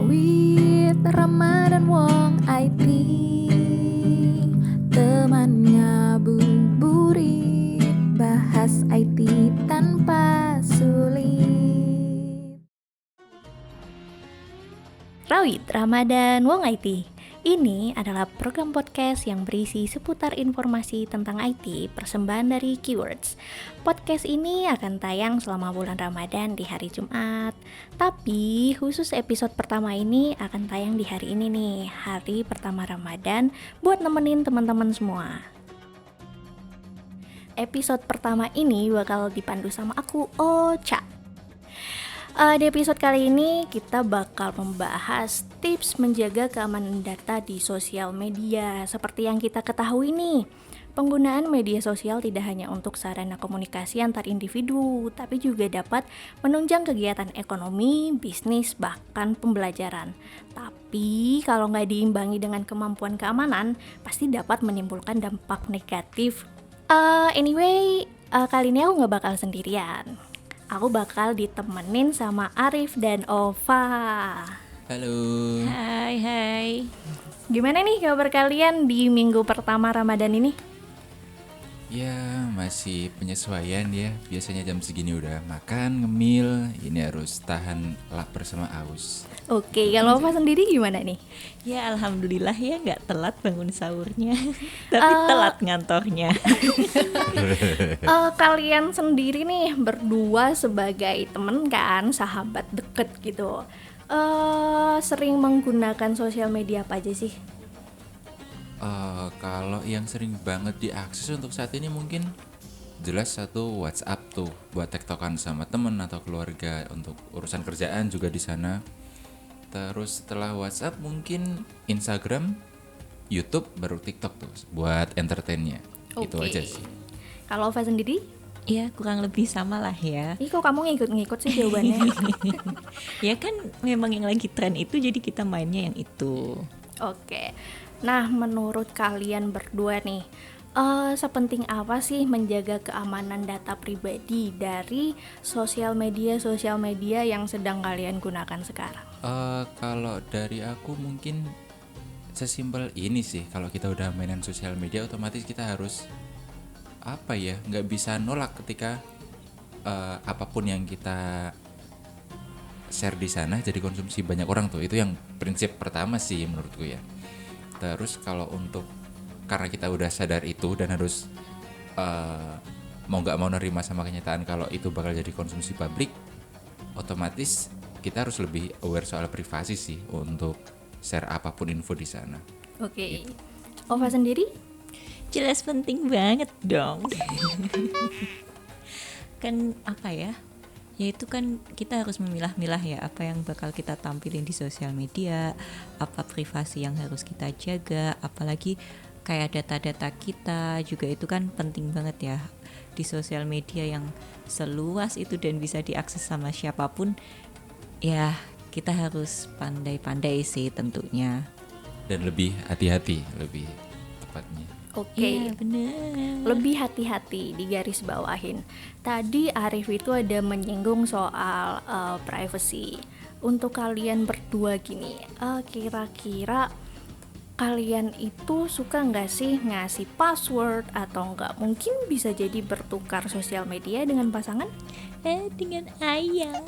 Rawit, Rama dan Wong IT, teman ngabuburit, bahas IT tanpa sulit. Rawit, Rama dan Wong IT. Ini adalah program podcast yang berisi seputar informasi tentang IT persembahan dari Keywords. Podcast ini akan tayang selama bulan Ramadan di hari Jumat. Tapi khusus episode pertama ini akan tayang di hari ini nih, hari pertama Ramadan, buat nemenin teman-teman semua. Episode pertama ini bakal dipandu sama aku, Ocha. Di episode kali ini kita bakal membahas tips menjaga keamanan data di sosial media. Seperti yang kita ketahui nih, penggunaan media sosial tidak hanya untuk sarana komunikasi antar individu, tapi juga dapat menunjang kegiatan ekonomi, bisnis, bahkan pembelajaran. Tapi kalau nggak diimbangi dengan kemampuan keamanan, pasti dapat menimbulkan dampak negatif. Kali ini aku nggak bakal sendirian. Aku bakal ditemenin sama Arif dan Ova. Halo. Hai. Gimana nih kabar kalian di minggu pertama Ramadan ini? Ya masih penyesuaian ya. Biasanya jam segini udah makan, ngemil. Ini harus tahan lapar sama aus. Oke, kalau Ova sendiri gimana nih? Ya alhamdulillah ya gak telat bangun sahurnya. Tapi telat ngantornya. Kalian sendiri nih berdua sebagai temen kan, sahabat deket gitu, sering menggunakan sosial media apa aja sih? Kalau yang sering banget diakses untuk saat ini mungkin jelas satu WhatsApp tuh buat tektokan sama temen atau keluarga, untuk urusan kerjaan juga di sana. Terus setelah WhatsApp mungkin Instagram, YouTube, baru TikTok tuh buat entertainnya. Itu aja sih. Kalau Ova sendiri? Ya kurang lebih sama lah ya. Ih, kok kamu ngikut-ngikut sih jawabannya? Ya kan memang yang lagi tren itu, jadi kita mainnya yang itu. Oke. Nah, menurut kalian berdua nih, sepenting apa sih menjaga keamanan data pribadi dari sosial media yang sedang kalian gunakan sekarang? Kalau dari aku mungkin sesimpel ini sih. Kalau kita udah mainan sosial media, otomatis kita harus nggak bisa nolak ketika apapun yang kita share di sana jadi konsumsi banyak orang tuh. Itu yang prinsip pertama sih menurutku ya. Terus kalau karena kita udah sadar itu dan harus mau nggak mau nerima sama kenyataan kalau itu bakal jadi konsumsi publik, otomatis kita harus lebih aware soal privasi sih untuk share apapun info di sana. Oke. Ova sendiri? Jelas penting banget dong. Kan ya itu kan kita harus memilah-milah ya apa yang bakal kita tampilin di sosial media, apa privasi yang harus kita jaga, apalagi kayak data-data kita juga itu kan penting banget ya di sosial media yang seluas itu dan bisa diakses sama siapapun. Ya kita harus pandai-pandai sih tentunya. Dan lebih hati-hati, lebih tepatnya. Oke. Iya bener. Lebih hati-hati, digaris bawahin. Tadi Arif itu ada menyinggung soal privacy. Untuk kalian berdua gini, kira-kira kalian itu suka nggak sih ngasih password atau nggak? Mungkin bisa jadi bertukar sosial media dengan pasangan? Dengan ayang.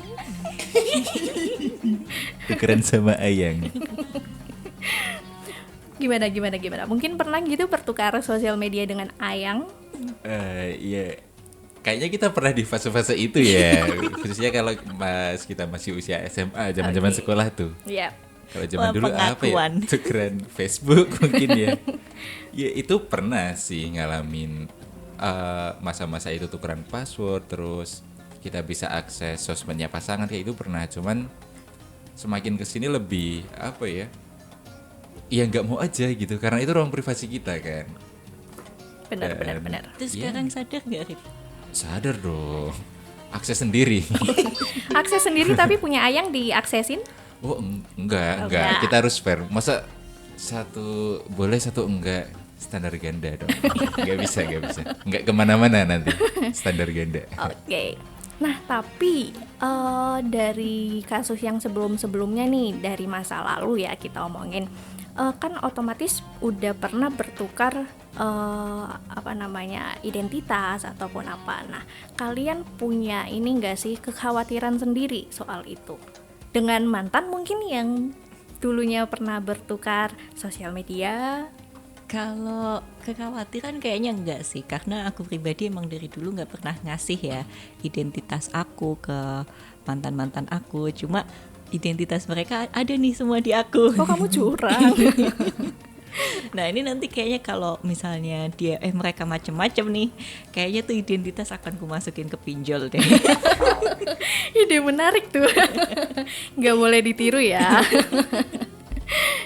Tukeran sama ayang. Gimana? Mungkin pernah gitu bertukar sosial media dengan ayang? Iya. Kayaknya kita pernah di fase-fase itu ya. Khususnya kalau kita masih usia SMA, zaman-zaman sekolah tuh. Iya. Kalau zaman dulu pengakuan. apa ya? Tukeran Facebook mungkin ya. Ya itu pernah sih ngalamin masa-masa itu, tukeran password, terus kita bisa akses sosmednya pasangan, kayak itu pernah. Cuman semakin kesini lebih ya nggak mau aja gitu, karena itu ruang privasi kita kan. Benar. Terus sekarang sadar gak Rif? Sadar dong, akses sendiri. Akses sendiri tapi punya ayang diaksesin? Oh enggak, kita harus fair. Masa satu boleh satu enggak, standar ganda dong. Nggak bisa, nggak kemana-mana nanti standar ganda. Oke. Nah, tapi dari kasus yang sebelum-sebelumnya nih, dari masa lalu ya kita omongin, kan otomatis udah pernah bertukar identitas ataupun apa. Nah, kalian punya ini nggak sih kekhawatiran sendiri soal itu? Dengan mantan mungkin yang dulunya pernah bertukar sosial media. Kalau kekhawatiran kayaknya enggak sih, karena aku pribadi emang dari dulu nggak pernah ngasih ya identitas aku ke mantan-mantan aku. Cuma identitas mereka ada nih semua di aku. Kok kamu curang? Nah ini nanti kayaknya kalau misalnya mereka macem-macem nih, kayaknya tuh identitas akan ku masukin ke pinjol deh. Ide menarik tuh. Nggak boleh ditiru ya.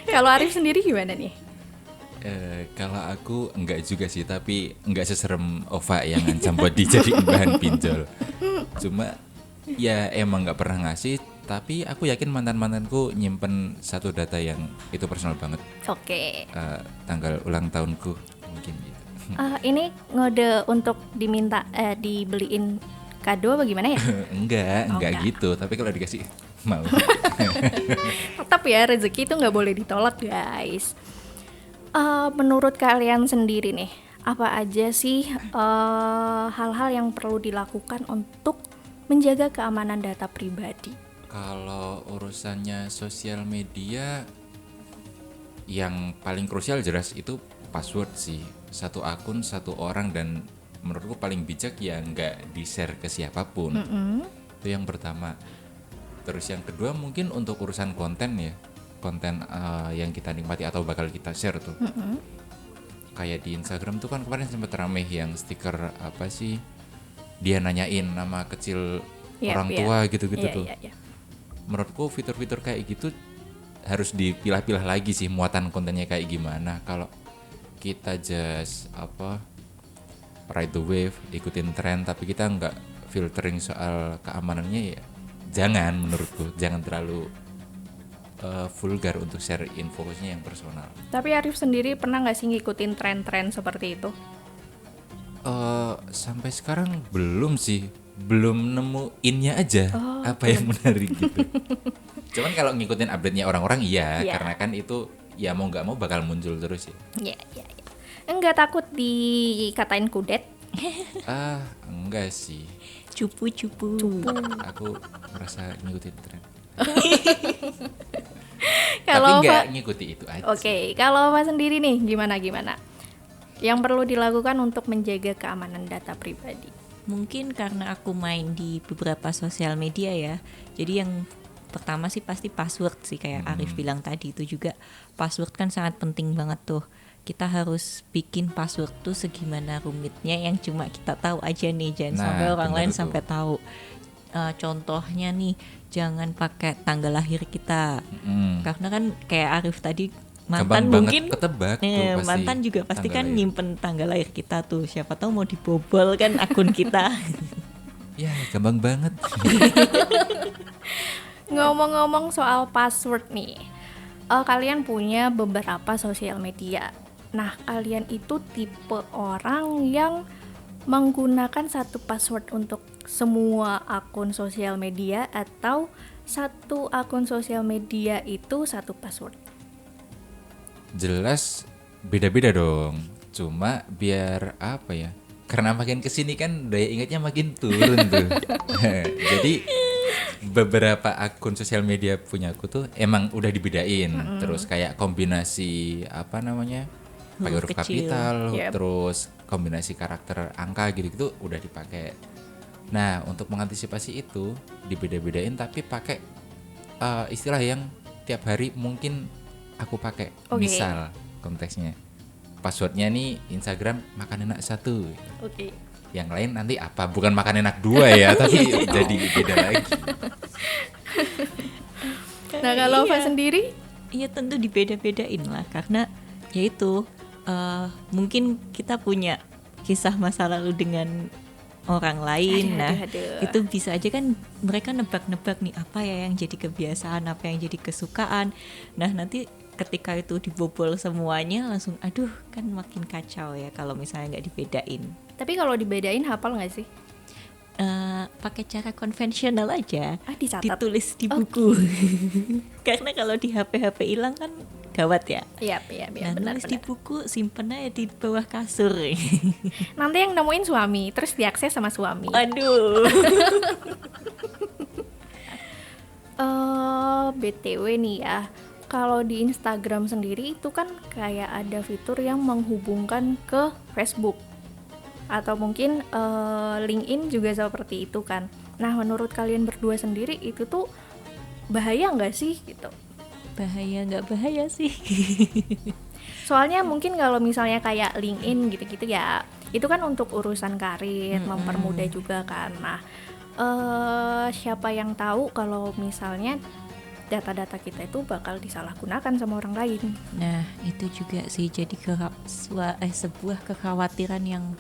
Kalau Arif sendiri gimana nih? Kalau aku enggak juga sih, tapi enggak seserem Ova yang ngancam buat dijadiin bahan pinjol. Cuma ya emang nggak pernah ngasih, tapi aku yakin mantanku nyimpen satu data yang itu personal banget. Oke. Tanggal ulang tahunku mungkin gitu. Ini ngode untuk diminta dibeliin kado bagaimana ya? enggak gitu, tapi kalau dikasih mau. Tetap ya, rezeki itu nggak boleh ditolak guys. Menurut kalian sendiri nih, apa aja sih hal-hal yang perlu dilakukan untuk menjaga keamanan data pribadi? Kalau urusannya sosial media, yang paling krusial jelas itu password sih. Satu akun, satu orang, dan menurutku paling bijak ya nggak di-share ke siapapun. Itu yang pertama. Terus yang kedua mungkin untuk urusan konten ya. Konten yang kita nikmati atau bakal kita share tuh. Kayak di Instagram tuh kan kemarin sempat rame yang stiker apa sih, dia nanyain nama kecil orang tua gitu-gitu tuh. Menurutku fitur-fitur kayak gitu harus dipilah-pilah lagi sih muatan kontennya kayak gimana. Kalau kita just ride the wave, ikutin tren, tapi kita nggak filtering soal keamanannya, ya jangan, menurutku jangan terlalu vulgar untuk share info-nya yang personal. Tapi Arif sendiri pernah nggak sih ngikutin tren-tren seperti itu? Sampai sekarang belum sih, belum nemuinnya aja apa yang menarik gitu. Cuman kalau ngikutin update-nya orang-orang iya, karena kan itu ya mau nggak mau bakal muncul terus ya. Iya. Enggak takut dikatain kudet? Enggak sih. Cupu. Aku merasa ngikutin tren. Kalau tapi nggak ngikuti itu aja. Oke, kalau Ova sendiri nih gimana? Yang perlu dilakukan untuk menjaga keamanan data pribadi? Mungkin karena aku main di beberapa sosial media ya, jadi yang pertama sih pasti password sih, kayak Arif bilang tadi, itu juga password kan sangat penting banget tuh. Kita harus bikin password tuh segimana rumitnya yang cuma kita tahu aja nih, jangan sampai orang lain sampai tahu. Contohnya nih, jangan pakai tanggal lahir kita, karena kan kayak Arif tadi, mantan mungkin ketebak tuh, mantan juga pasti kan nyimpen tanggal lahir kita tuh, siapa tahu mau dibobol kan akun kita. Ya gampang banget. Ngomong-ngomong soal password nih, kalian punya beberapa sosial media. Nah, kalian itu tipe orang yang menggunakan satu password untuk semua akun sosial media, atau satu akun sosial media itu satu password? Jelas beda-beda dong. Cuma biar apa ya? Karena makin kesini kan daya ingatnya makin turun tuh. Jadi beberapa akun sosial media punya aku tuh emang udah dibedain. Terus kayak kombinasi pakai huruf kapital, terus kombinasi karakter angka gitu-gitu udah dipakai. Nah, untuk mengantisipasi itu dibeda-bedain, tapi pakai istilah yang tiap hari mungkin aku pakai. Misal konteksnya passwordnya nih Instagram makan enak 1. Yang lain nanti apa? Bukan makan enak 2 ya, tapi jadi beda lagi. Nah, kalau Ova sendiri? Iya, tentu dibeda-bedain lah, karena yaitu mungkin kita punya kisah masa lalu dengan orang lain. Itu bisa aja kan mereka nebak-nebak nih apa ya yang jadi kebiasaan, apa yang jadi kesukaan. Nah, nanti ketika itu dibobol semuanya langsung kan makin kacau ya kalau misalnya nggak dibedain. Tapi kalau dibedain hafal nggak sih? pakai cara konvensional aja, Dicatat. ditulis di buku. Karena kalau di HP hilang kan gawat ya. Iya, Nah, benar. nulis di buku, simpen aja di bawah kasur. Nanti yang nemuin suami, terus diakses sama suami. Aduh. BTW nih ya, kalau di Instagram sendiri itu kan kayak ada fitur yang menghubungkan ke Facebook atau mungkin LinkedIn juga seperti itu kan. Nah, menurut kalian berdua sendiri itu tuh bahaya nggak sih gitu? Bahaya nggak bahaya sih? Soalnya mungkin kalau misalnya kayak LinkedIn gitu-gitu ya, itu kan untuk urusan karir, mempermudah juga kan. Nah, siapa yang tahu kalau misalnya data-data kita itu bakal disalahgunakan sama orang lain. Nah, itu juga sih jadi sebuah kekhawatiran yang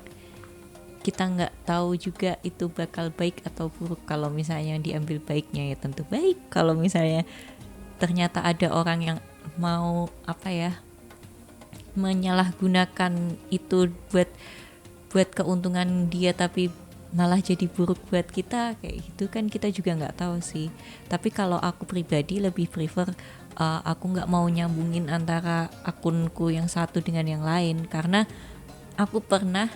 kita nggak tahu juga itu bakal baik atau buruk. Kalau misalnya yang diambil baiknya ya tentu baik. Kalau misalnya ternyata ada orang yang mau menyalahgunakan itu buat keuntungan dia tapi malah jadi buruk buat kita, kayak gitu kan kita juga nggak tahu sih. Tapi kalau aku pribadi lebih prefer aku nggak mau nyambungin antara akunku yang satu dengan yang lain, karena aku pernah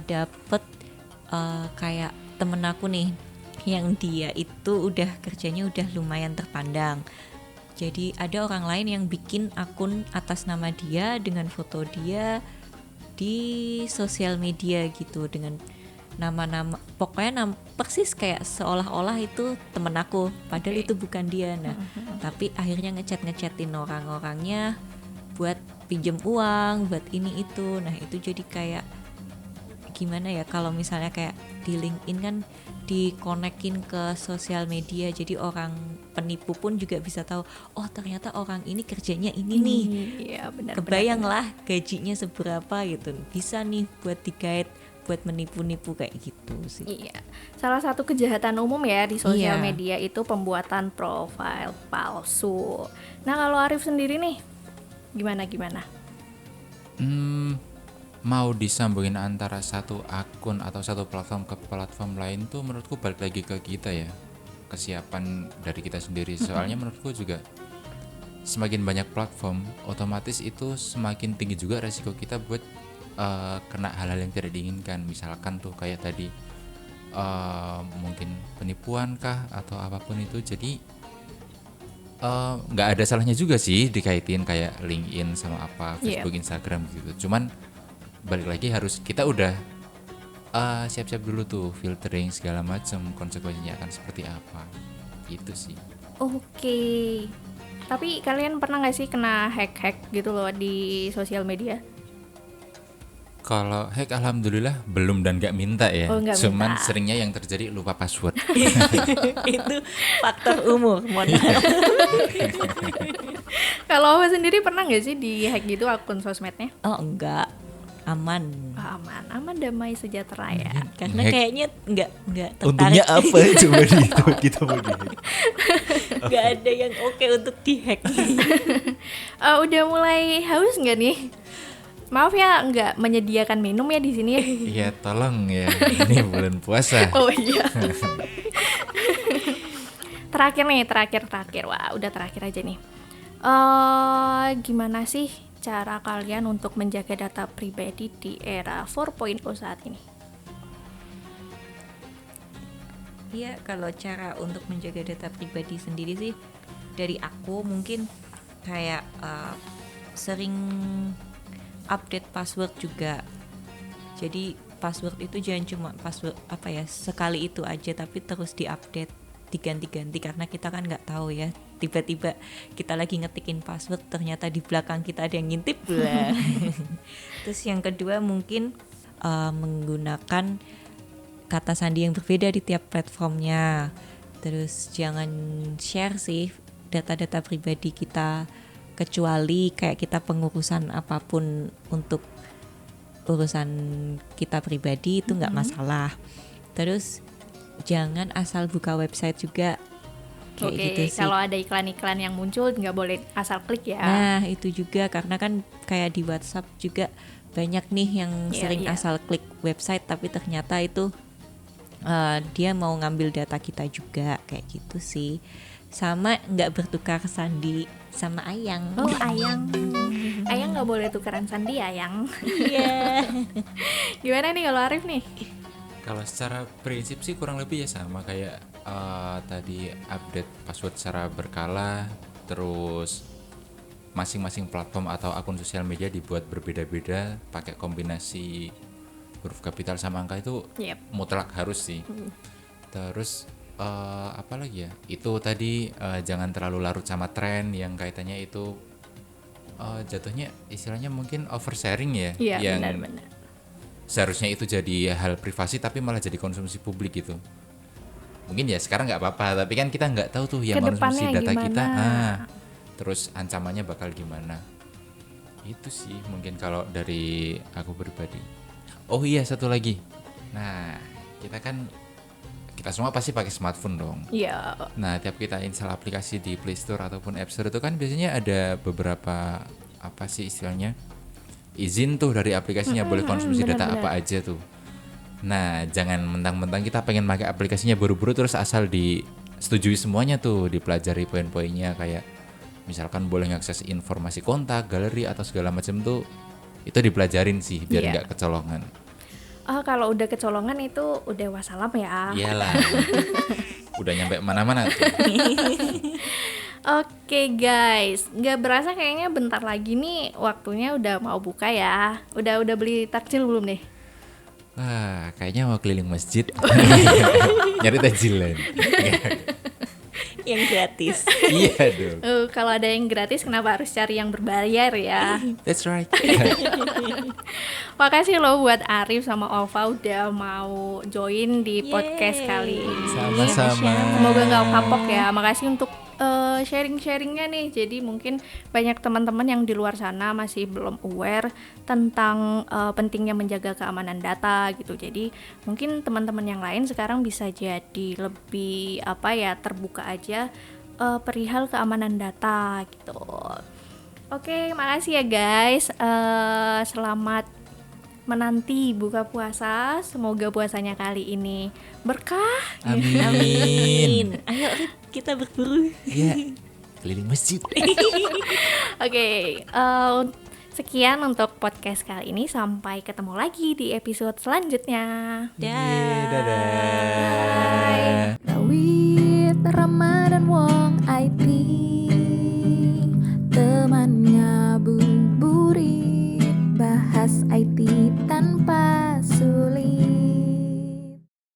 dapet kayak temen aku nih yang dia itu udah kerjanya udah lumayan terpandang. Jadi ada orang lain yang bikin akun atas nama dia dengan foto dia di sosial media gitu, dengan nama-nama, pokoknya persis kayak seolah-olah itu temen aku, padahal itu bukan dia. Nah, tapi akhirnya ngechatin orang-orangnya buat pinjem uang, buat ini itu. Nah, itu jadi kayak gimana ya, kalau misalnya kayak di LinkedIn kan dikonekin ke sosial media, jadi orang penipu pun juga bisa tahu, oh ternyata orang ini kerjanya ini nih. Iya, benar. Kebayanglah gajinya seberapa gitu, bisa nih buat digait buat menipu-nipu kayak gitu sih. Iya, salah satu kejahatan umum ya di sosial Iya. media itu pembuatan profil palsu. Nah, kalau Arif sendiri nih, gimana? Mau disambungin antara satu akun atau satu platform ke platform lain tuh menurutku balik lagi ke kita ya, kesiapan dari kita sendiri. Soalnya menurutku juga semakin banyak platform, otomatis itu semakin tinggi juga resiko kita buat kena hal-hal yang tidak diinginkan. Misalkan tuh kayak tadi mungkin penipuan kah atau apapun itu. Jadi nggak ada salahnya juga sih dikaitin kayak LinkedIn sama apa, Facebook, Instagram gitu. Cuman balik lagi harus kita udah siap-siap dulu tuh filtering segala macam, konsekuensinya akan seperti apa gitu sih. Oke. Tapi kalian pernah nggak sih kena hack gitu loh di sosial media? Kalau hack alhamdulillah belum dan nggak minta ya. Oh, nggak Cuman minta. seringnya yang terjadi lupa password. Itu faktor umur, mohon maaf. Kalau Awa sendiri pernah nggak sih di hack gitu akun sosmednya? Oh enggak, aman. Aman, damai, sejahtera ya. Karena Hack. kayaknya enggak tertarik. Untungnya apa coba kita mau di-hack. Enggak ada yang oke untuk dihack. Udah mulai haus nggak nih? Maaf ya, nggak menyediakan minum ya di sini ya. Iya tolong ya, ini bulan puasa. Oh iya. Terakhir. Wah, udah terakhir aja nih. Gimana sih cara kalian untuk menjaga data pribadi di era 4.0 saat ini? Iya, kalau cara untuk menjaga data pribadi sendiri sih, dari aku mungkin kayak sering update password juga. Jadi password itu jangan cuma password sekali itu aja, tapi terus diupdate, diganti-ganti, karena kita kan nggak tahu ya, tiba-tiba kita lagi ngetikin password ternyata di belakang kita ada yang ngintip lah. Terus yang kedua mungkin menggunakan kata sandi yang berbeda di tiap platformnya. Terus jangan share sih data-data pribadi kita, kecuali kayak kita pengurusan apapun untuk urusan kita pribadi itu nggak masalah. Terus jangan asal buka website juga kayak Oke, gitu sih. kalau ada iklan-iklan yang muncul nggak boleh asal klik ya. Nah itu juga, karena kan kayak di WhatsApp juga banyak nih yang Iya, sering iya. asal klik website tapi ternyata itu dia mau ngambil data kita juga kayak gitu sih. Sama nggak bertukar sandi sama Ayang. Oh, Ayang. Ayang nggak boleh tukeran sandi, Ayang. Iya. Gimana nih kalau Arif nih? Kalau secara prinsip sih kurang lebih ya sama kayak tadi, update password secara berkala, terus masing-masing platform atau akun sosial media dibuat berbeda-beda pakai kombinasi huruf kapital sama angka itu Yep. mutlak harus sih. Terus apa lagi ya? Itu tadi jangan terlalu larut sama tren yang kaitannya itu jatuhnya istilahnya mungkin oversharing ya, Iya, yang benar-benar. seharusnya itu jadi hal privasi tapi malah jadi konsumsi publik gitu. Mungkin ya sekarang nggak apa-apa, tapi kan kita nggak tahu tuh yang konsumsi Kedepannya data kita, gimana? terus ancamannya bakal gimana. Itu sih mungkin kalau dari aku pribadi. Oh iya, satu lagi. Nah, kita semua pasti pakai smartphone dong. Iya. Nah, tiap kita install aplikasi di Play Store ataupun App Store itu kan biasanya ada beberapa apa sih istilahnya, izin tuh dari aplikasinya, boleh konsumsi data benar-benar. apa aja tuh. Nah, jangan mentang-mentang kita pengen pakai aplikasinya buru-buru terus asal disetujui semuanya tuh, dipelajari poin-poinnya kayak misalkan boleh ngakses informasi kontak, galeri atau segala macam tuh, itu dipelajarin sih biar Iya. nggak kecolongan. Kalau udah kecolongan itu udah wassalam ya. Iyalah. Udah nyampe mana-mana tuh. Oke guys, nggak berasa kayaknya bentar lagi nih waktunya udah mau buka ya. Udah beli takjil belum nih? Wah, kayaknya mau keliling masjid. Nyari takjilan. Yang gratis. Iya dong. Kalau ada yang gratis kenapa harus cari yang berbayar ya? That's right. Makasih loh buat Arif sama Ova udah mau join di podcast kali ini. Sama-sama. Semoga nggak kapok ya. Makasih untuk sharing-sharingnya nih. Jadi mungkin banyak teman-teman yang di luar sana masih belum aware tentang pentingnya menjaga keamanan data gitu. Jadi mungkin teman-teman yang lain sekarang bisa jadi lebih terbuka aja perihal keamanan data gitu. Oke, makasih ya guys. Selamat menanti buka puasa. Semoga puasanya kali ini berkah. Amin. Ayo Rit, kita berburu. Iya. Keliling masjid. Oke, sekian untuk podcast kali ini. Sampai ketemu lagi di episode selanjutnya. Dadah. Dawit Ramadan Wong IT.